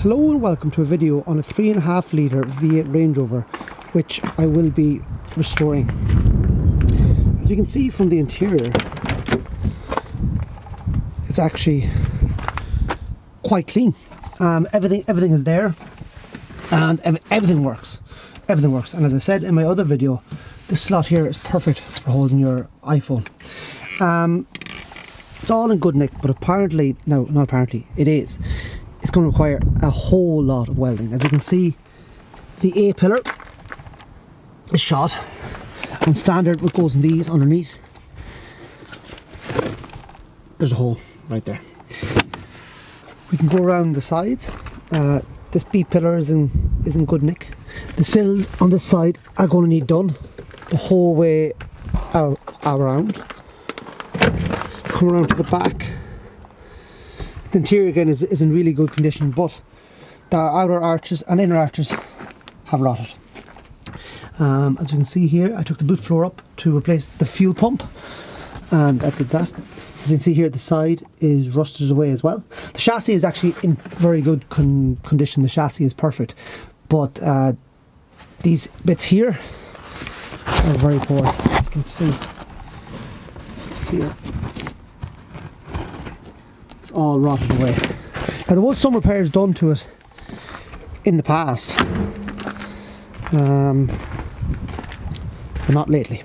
Hello and welcome to a video on a 3.5 litre V8 Range Rover, which I will be restoring. As you can see from the interior, it's actually quite clean. Everything is there, and everything works. Everything works. And as I said in my other video, this slot here is perfect for holding your iPhone. It's all in good nick, but apparently, no, not apparently, it is. It's going to require a whole lot of welding. As you can see, the A pillar is shot, and standard what goes in these underneath, there's a hole right there. We can go around the sides. This B pillar is in good nick. The sills on this side are going to need done the whole way around. Come around to the back. The interior again is in really good condition, but the outer arches and inner arches have rotted. As you can see here, I took the boot floor up to replace the fuel pump, and I did that. As you can see here, the side is rusted away as well. The chassis is actually in very good condition. The chassis is perfect, but these bits here are very poor. You can see here. All rotted away. Now there was some repairs done to it in the past, but not lately.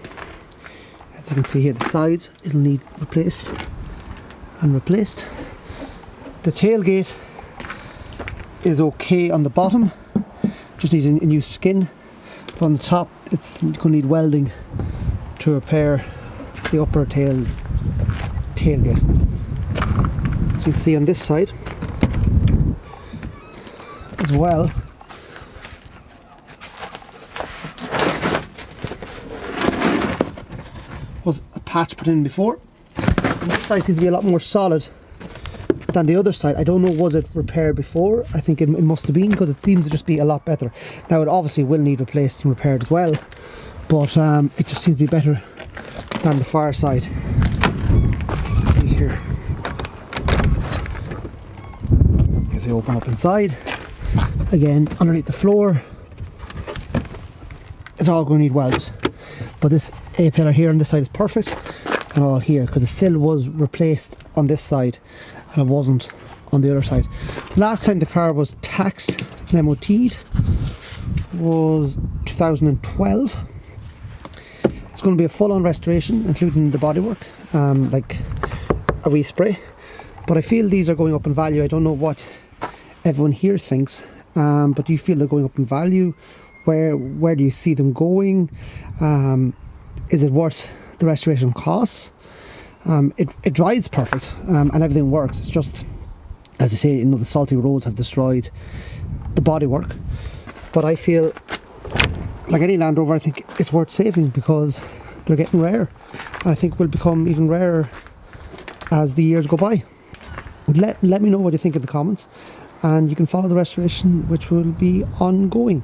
As you can see here, the sides, it'll need replaced and replaced. The tailgate is okay on the bottom, just needs a new skin, but on the top it's going to need welding to repair the upper tailgate. You can see on this side as well, was a patch put in before, and this side seems to be a lot more solid than the other side. I don't know, was it repaired before? I think it must have been, because it seems to just be a lot better. Now it obviously will need replaced and repaired as well, but it just seems to be better than the far side. See here. They open up inside again, underneath the floor it's all going to need welds, but this A pillar here on this side is perfect, and all here, because the sill was replaced on this side and it wasn't on the other side. Last time the car was taxed and MOT'd was 2012. It's going to be a full-on restoration, including the bodywork, like a respray, but I feel these are going up in value. I don't know what everyone here thinks, but do you feel they're going up in value? Where do you see them going? Is it worth the restoration costs? It drives perfect, and everything works. It's just, as I say, you know, the salty roads have destroyed the bodywork, but I feel like any Land Rover, I think it's worth saving, because they're getting rare, and I think will become even rarer as the years go by. Let me know what you think in the comments, and you can follow the restoration, which will be ongoing.